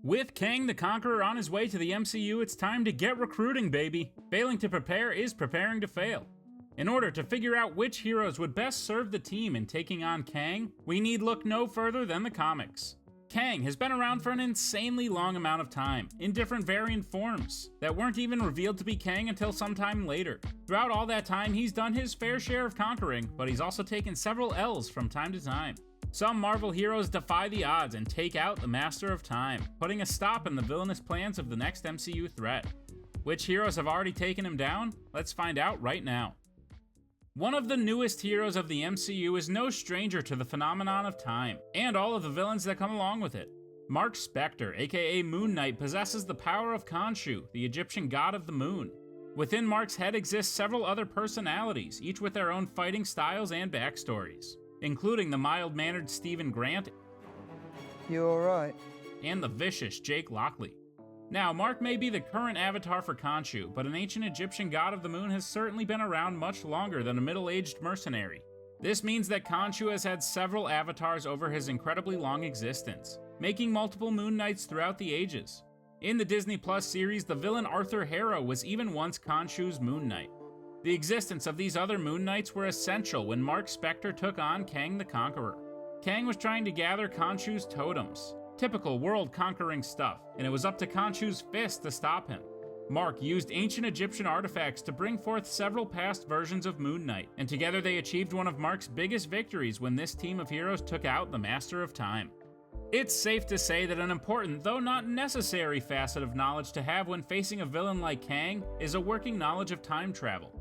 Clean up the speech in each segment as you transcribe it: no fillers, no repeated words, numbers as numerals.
With Kang the Conqueror on his way to the MCU, it's time to get recruiting, baby. Failing to prepare is preparing to fail. In order to figure out which heroes would best serve the team in taking on Kang, we need look no further than the comics. Kang has been around for an insanely long amount of time, in different variant forms, that weren't even revealed to be Kang until sometime later. Throughout all that time, he's done his fair share of conquering, but he's also taken several L's from time to time. Some Marvel heroes defy the odds and take out the Master of Time, putting a stop in the villainous plans of the next MCU threat. Which heroes have already taken him down? Let's find out right now. One of the newest heroes of the MCU is no stranger to the phenomenon of time, and all of the villains that come along with it. Mark Spector, aka Moon Knight, possesses the power of Khonshu, the Egyptian god of the moon. Within Mark's head exist several other personalities, each with their own fighting styles and backstories, including the mild-mannered Stephen Grant, You alright? and the vicious Jake Lockley. Now, Mark may be the current avatar for Khonshu, but an ancient Egyptian god of the moon has certainly been around much longer than a middle-aged mercenary. This means that Khonshu has had several avatars over his incredibly long existence, making multiple Moon Knights throughout the ages. In the Disney Plus series, the villain Arthur Harrow was even once Khonshu's Moon Knight. The existence of these other Moon Knights were essential when Mark Spector took on Kang the Conqueror. Kang was trying to gather Khonshu's totems, typical world-conquering stuff, and it was up to Khonshu's fist to stop him. Mark used ancient Egyptian artifacts to bring forth several past versions of Moon Knight, and together they achieved one of Mark's biggest victories when this team of heroes took out the Master of Time. It's safe to say that an important, though not necessary, facet of knowledge to have when facing a villain like Kang is a working knowledge of time travel.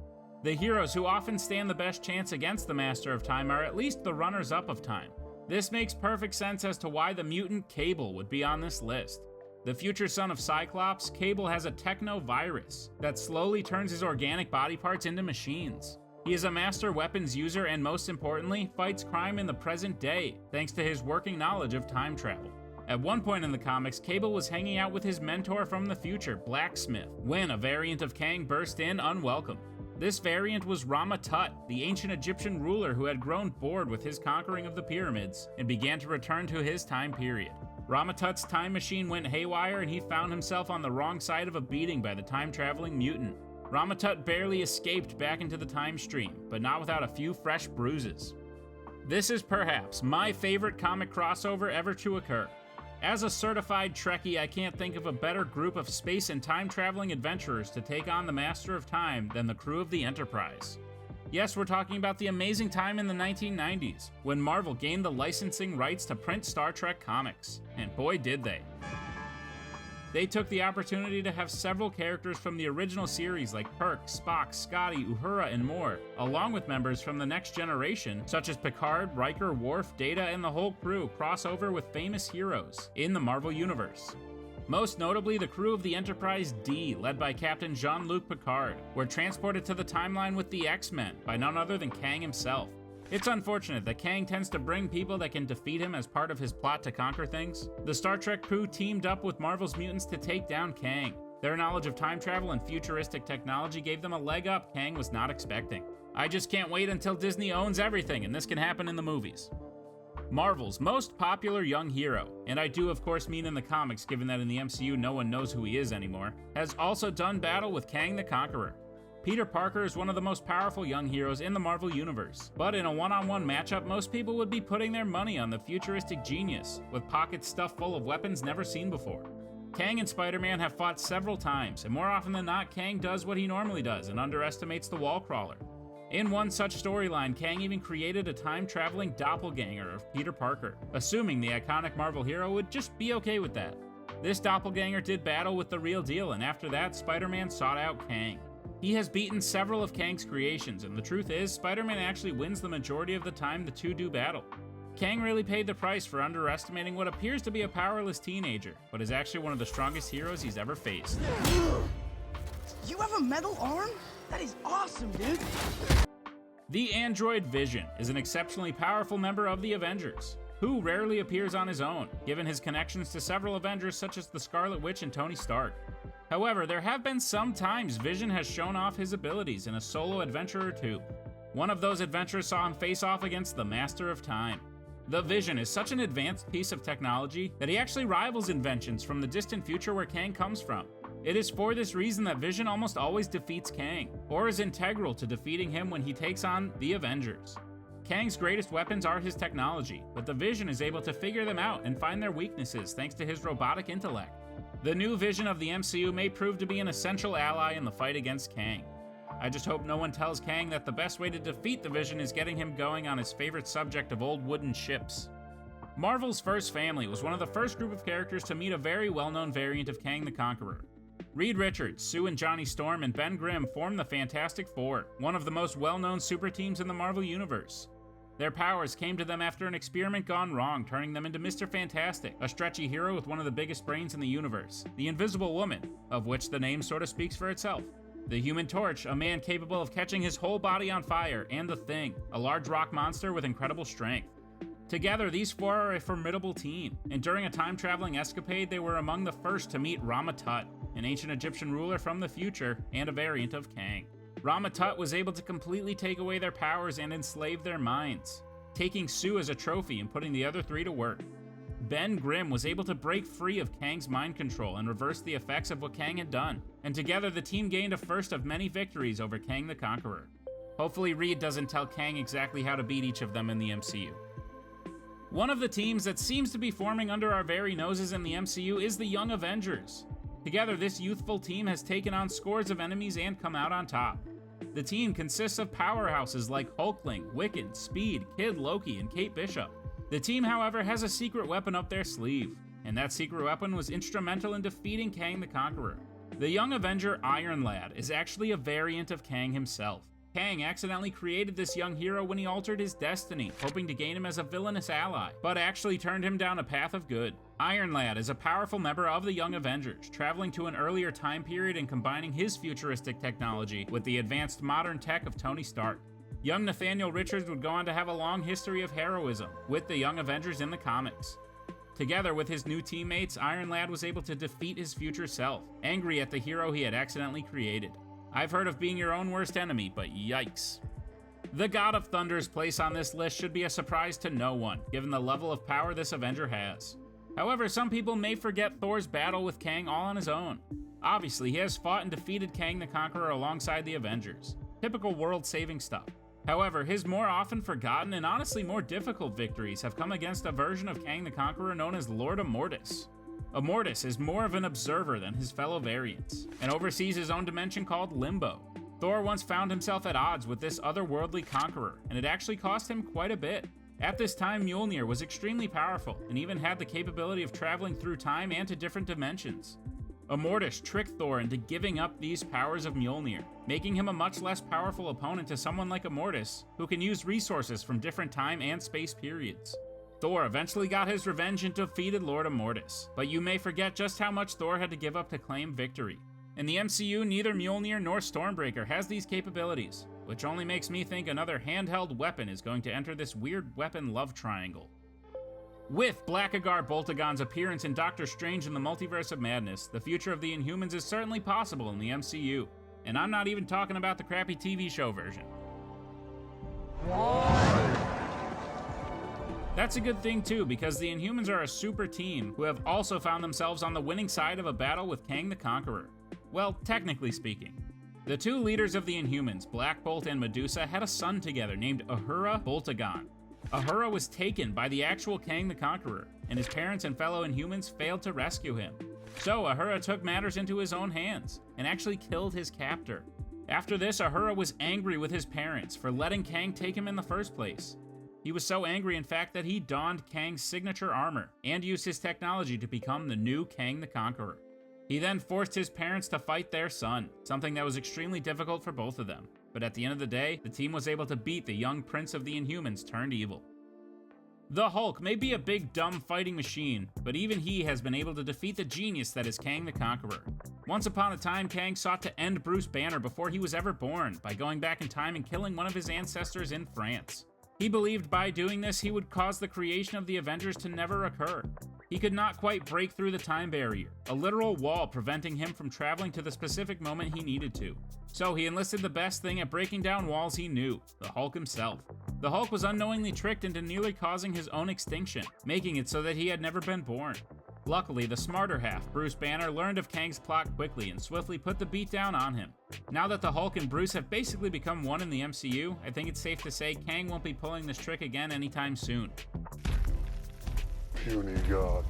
The heroes who often stand the best chance against the Master of Time are at least the runners-up of time. This makes perfect sense as to why the mutant Cable would be on this list. The future son of Cyclops, Cable has a techno-virus that slowly turns his organic body parts into machines. He is a master weapons user and, most importantly, fights crime in the present day, thanks to his working knowledge of time travel. At one point in the comics, Cable was hanging out with his mentor from the future, Blacksmith, when a variant of Kang burst in unwelcome. This variant was Rama-Tut, the ancient Egyptian ruler who had grown bored with his conquering of the pyramids and began to return to his time period. Rama-Tut's time machine went haywire and he found himself on the wrong side of a beating by the time-traveling mutant. Rama-Tut barely escaped back into the time stream, but not without a few fresh bruises. This is perhaps my favorite comic crossover ever to occur. As a certified Trekkie, I can't think of a better group of space and time-traveling adventurers to take on the Master of Time than the crew of the Enterprise. Yes, we're talking about the amazing time in the 1990s, when Marvel gained the licensing rights to print Star Trek comics, and boy did they. They took the opportunity to have several characters from the original series like Kirk, Spock, Scotty, Uhura, and more, along with members from the next generation, such as Picard, Riker, Worf, Data, and the whole crew cross over with famous heroes in the Marvel Universe. Most notably, the crew of the Enterprise D, led by Captain Jean-Luc Picard, were transported to the timeline with the X-Men by none other than Kang himself. It's unfortunate that Kang tends to bring people that can defeat him as part of his plot to conquer things. The Star Trek crew teamed up with Marvel's mutants to take down Kang. Their knowledge of time travel and futuristic technology gave them a leg up Kang was not expecting. I just can't wait until Disney owns everything and this can happen in the movies. Marvel's most popular young hero, and I do of course mean in the comics given that in the MCU no one knows who he is anymore, has also done battle with Kang the Conqueror. Peter Parker is one of the most powerful young heroes in the Marvel Universe, but in a one-on-one matchup, most people would be putting their money on the futuristic genius, with pockets stuffed full of weapons never seen before. Kang and Spider-Man have fought several times, and more often than not, Kang does what he normally does and underestimates the wall crawler. In one such storyline, Kang even created a time-traveling doppelganger of Peter Parker, assuming the iconic Marvel hero would just be okay with that. This doppelganger did battle with the real deal, and after that, Spider-Man sought out Kang. He has beaten several of Kang's creations, and the truth is, Spider-Man actually wins the majority of the time the two do battle. Kang really paid the price for underestimating what appears to be a powerless teenager, but is actually one of the strongest heroes he's ever faced. You have a metal arm? That is awesome, dude! The android Vision is an exceptionally powerful member of the Avengers, who rarely appears on his own, given his connections to several Avengers such as the Scarlet Witch and Tony Stark. However, there have been some times Vision has shown off his abilities in a solo adventure or two. One of those adventures saw him face off against the Master of Time. The Vision is such an advanced piece of technology that he actually rivals inventions from the distant future where Kang comes from. It is for this reason that Vision almost always defeats Kang, or is integral to defeating him when he takes on the Avengers. Kang's greatest weapons are his technology, but the Vision is able to figure them out and find their weaknesses thanks to his robotic intellect. The new Vision of the MCU may prove to be an essential ally in the fight against Kang. I just hope no one tells Kang that the best way to defeat the Vision is getting him going on his favorite subject of old wooden ships. Marvel's First Family was one of the first group of characters to meet a very well-known variant of Kang the Conqueror. Reed Richards, Sue and Johnny Storm, and Ben Grimm formed the Fantastic Four, one of the most well-known super teams in the Marvel Universe. Their powers came to them after an experiment gone wrong, turning them into Mr. Fantastic, a stretchy hero with one of the biggest brains in the universe, the Invisible Woman, of which the name sort of speaks for itself. The Human Torch, a man capable of catching his whole body on fire, and the Thing, a large rock monster with incredible strength. Together, these four are a formidable team, and during a time-traveling escapade, they were among the first to meet Rama-Tut, an ancient Egyptian ruler from the future and a variant of Kang. Rama-Tut was able to completely take away their powers and enslave their minds, taking Sue as a trophy and putting the other three to work. Ben Grimm was able to break free of Kang's mind control and reverse the effects of what Kang had done, and together the team gained a first of many victories over Kang the Conqueror. Hopefully Reed doesn't tell Kang exactly how to beat each of them in the MCU. One of the teams that seems to be forming under our very noses in the MCU is the Young Avengers. Together, this youthful team has taken on scores of enemies and come out on top. The team consists of powerhouses like Hulkling, Wiccan, Speed, Kid Loki, and Kate Bishop. The team, however, has a secret weapon up their sleeve, and that secret weapon was instrumental in defeating Kang the Conqueror. The young Avenger Iron Lad is actually a variant of Kang himself. Kang accidentally created this young hero when he altered his destiny, hoping to gain him as a villainous ally, but actually turned him down a path of good. Iron Lad is a powerful member of the Young Avengers, traveling to an earlier time period and combining his futuristic technology with the advanced modern tech of Tony Stark. Young Nathaniel Richards would go on to have a long history of heroism with the Young Avengers in the comics. Together with his new teammates, Iron Lad was able to defeat his future self, angry at the hero he had accidentally created. I've heard of being your own worst enemy, but yikes. The God of Thunder's place on this list should be a surprise to no one, given the level of power this Avenger has. However, some people may forget Thor's battle with Kang all on his own. Obviously, he has fought and defeated Kang the Conqueror alongside the Avengers. Typical world-saving stuff. However, his more often forgotten and honestly more difficult victories have come against a version of Kang the Conqueror known as Lord Immortus. Immortus is more of an observer than his fellow variants, and oversees his own dimension called Limbo. Thor once found himself at odds with this otherworldly conqueror, and it actually cost him quite a bit. At this time, Mjolnir was extremely powerful, and even had the capability of traveling through time and to different dimensions. Immortus tricked Thor into giving up these powers of Mjolnir, making him a much less powerful opponent to someone like Immortus, who can use resources from different time and space periods. Thor eventually got his revenge and defeated Lord Immortus, but you may forget just how much Thor had to give up to claim victory. In the MCU, neither Mjolnir nor Stormbreaker has these capabilities, which only makes me think another handheld weapon is going to enter this weird weapon love triangle. With Blackagar Boltagon's appearance in Doctor Strange in the Multiverse of Madness, the future of the Inhumans is certainly possible in the MCU, and I'm not even talking about the crappy TV show version. That's a good thing too, because the Inhumans are a super team who have also found themselves on the winning side of a battle with Kang the Conqueror. Well, technically speaking. The two leaders of the Inhumans, Black Bolt and Medusa, had a son together named Ahura Boltagon. Ahura was taken by the actual Kang the Conqueror, and his parents and fellow Inhumans failed to rescue him. So Ahura took matters into his own hands, and actually killed his captor. After this, Ahura was angry with his parents for letting Kang take him in the first place. He was so angry, in fact, that he donned Kang's signature armor, and used his technology to become the new Kang the Conqueror. He then forced his parents to fight their son, something that was extremely difficult for both of them. But at the end of the day, the team was able to beat the young prince of the Inhumans turned evil. The Hulk may be a big dumb fighting machine, but even he has been able to defeat the genius that is Kang the Conqueror. Once upon a time, Kang sought to end Bruce Banner before he was ever born by going back in time and killing one of his ancestors in France. He believed by doing this he would cause the creation of the Avengers to never occur. He could not quite break through the time barrier, a literal wall preventing him from traveling to the specific moment he needed to. So he enlisted the best thing at breaking down walls he knew, the Hulk himself. The Hulk was unknowingly tricked into nearly causing his own extinction, making it so that he had never been born. Luckily, the smarter half, Bruce Banner, learned of Kang's plot quickly and swiftly put the beat down on him. Now that the Hulk and Bruce have basically become one in the MCU, I think it's safe to say Kang won't be pulling this trick again anytime soon. Puny God.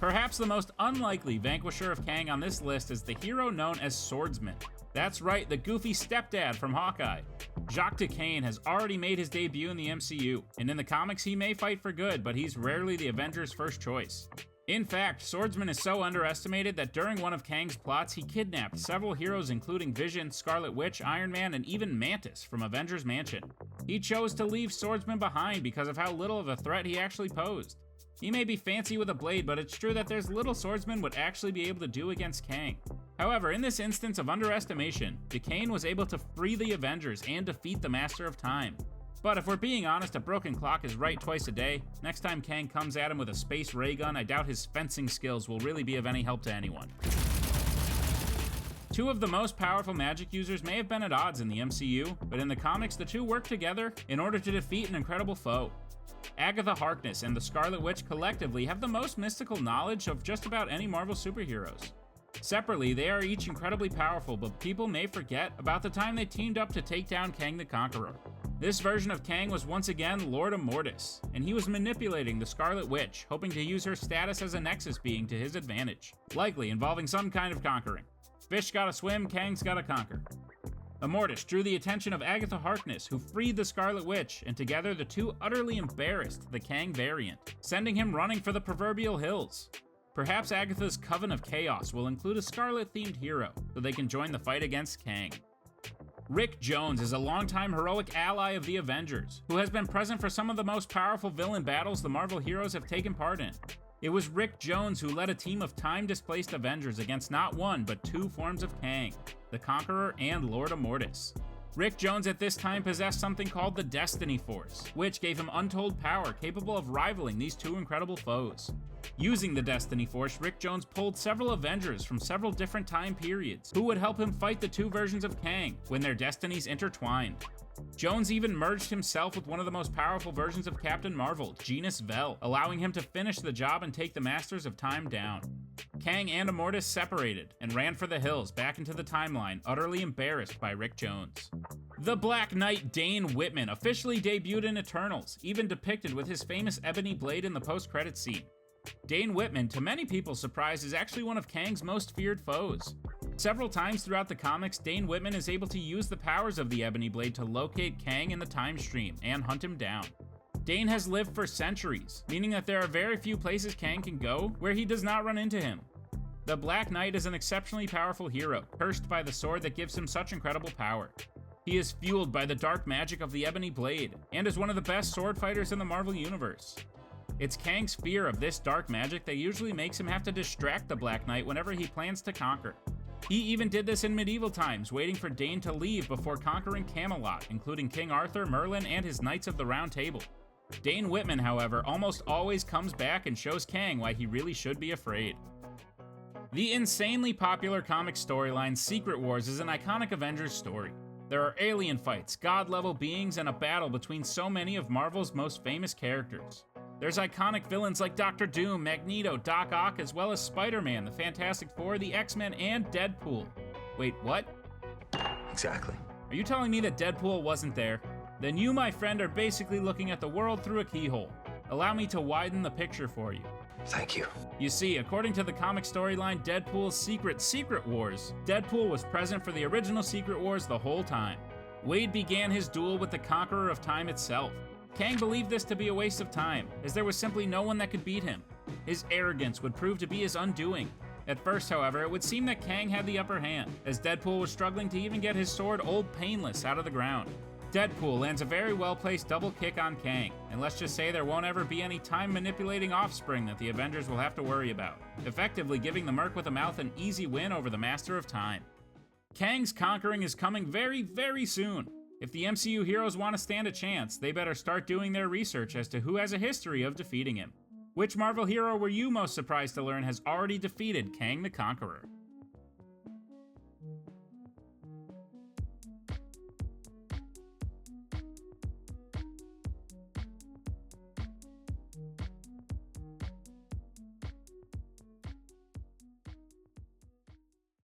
Perhaps the most unlikely vanquisher of Kang on this list is the hero known as Swordsman. That's right, the goofy stepdad from Hawkeye. Jacques Duquesne has already made his debut in the MCU, and in the comics he may fight for good, but he's rarely the Avengers' first choice. In fact, Swordsman is so underestimated that during one of Kang's plots, he kidnapped several heroes including Vision, Scarlet Witch, Iron Man, and even Mantis from Avengers Mansion. He chose to leave Swordsman behind because of how little of a threat he actually posed. He may be fancy with a blade, but it's true that there's little Swordsman would actually be able to do against Kang. However, in this instance of underestimation, Duquesne was able to free the Avengers and defeat the Master of Time. But if we're being honest, a broken clock is right twice a day. Next time Kang comes at him with a space ray gun, I doubt his fencing skills will really be of any help to anyone. Two of the most powerful magic users may have been at odds in the MCU, but in the comics the two work together in order to defeat an incredible foe. Agatha Harkness and the Scarlet Witch collectively have the most mystical knowledge of just about any Marvel superheroes. Separately, they are each incredibly powerful, but people may forget about the time they teamed up to take down Kang the Conqueror. This version of Kang was once again Lord Immortus, and he was manipulating the Scarlet Witch, hoping to use her status as a Nexus being to his advantage, likely involving some kind of conquering. Fish gotta swim, Kang's gotta conquer. Immortus drew the attention of Agatha Harkness, who freed the Scarlet Witch, and together the two utterly embarrassed the Kang variant, sending him running for the proverbial hills. Perhaps Agatha's Coven of Chaos will include a Scarlet-themed hero, so they can join the fight against Kang. Rick Jones is a longtime heroic ally of the Avengers, who has been present for some of the most powerful villain battles the Marvel heroes have taken part in. It was Rick Jones who led a team of time-displaced Avengers against not one, but two forms of Kang, the Conqueror and Lord Immortus. Rick Jones at this time possessed something called the Destiny Force, which gave him untold power capable of rivaling these two incredible foes. Using the Destiny Force, Rick Jones pulled several Avengers from several different time periods who would help him fight the two versions of Kang when their destinies intertwined. Jones even merged himself with one of the most powerful versions of Captain Marvel, Genus Vel, allowing him to finish the job and take the Masters of Time down. Kang and Immortus separated and ran for the hills back into the timeline, utterly embarrassed by Rick Jones. The Black Knight Dane Whitman officially debuted in Eternals, even depicted with his famous ebony blade in the post-credits scene. Dane Whitman, to many people's surprise, is actually one of Kang's most feared foes. Several times throughout the comics, Dane Whitman is able to use the powers of the Ebony Blade to locate Kang in the time stream and hunt him down. Dane has lived for centuries, meaning that there are very few places Kang can go where he does not run into him. The Black Knight is an exceptionally powerful hero, cursed by the sword that gives him such incredible power. He is fueled by the dark magic of the Ebony Blade, and is one of the best sword fighters in the Marvel Universe. It's Kang's fear of this dark magic that usually makes him have to distract the Black Knight whenever he plans to conquer. He even did this in medieval times, waiting for Dane to leave before conquering Camelot, including King Arthur, Merlin, and his Knights of the Round Table. Dane Whitman, however, almost always comes back and shows Kang why he really should be afraid. The insanely popular comic storyline Secret Wars is an iconic Avengers story. There are alien fights, god-level beings, and a battle between so many of Marvel's most famous characters. There's iconic villains like Doctor Doom, Magneto, Doc Ock, as well as Spider-Man, the Fantastic Four, the X-Men, and Deadpool. Wait, what? Exactly. Are you telling me that Deadpool wasn't there? Then you, my friend, are basically looking at the world through a keyhole. Allow me to widen the picture for you. Thank you. You see, according to the comic storyline Deadpool's Secret Wars, Deadpool was present for the original Secret Wars the whole time. Wade began his duel with the Conqueror of Time itself. Kang believed this to be a waste of time, as there was simply no one that could beat him. His arrogance would prove to be his undoing. At first, however, it would seem that Kang had the upper hand, as Deadpool was struggling to even get his sword Old Painless out of the ground. Deadpool lands a very well-placed double kick on Kang, and let's just say there won't ever be any time-manipulating offspring that the Avengers will have to worry about, effectively giving the Merc with a Mouth an easy win over the Master of Time. Kang's conquering is coming very, very soon. If the MCU heroes want to stand a chance, they better start doing their research as to who has a history of defeating him. Which Marvel hero were you most surprised to learn has already defeated Kang the Conqueror?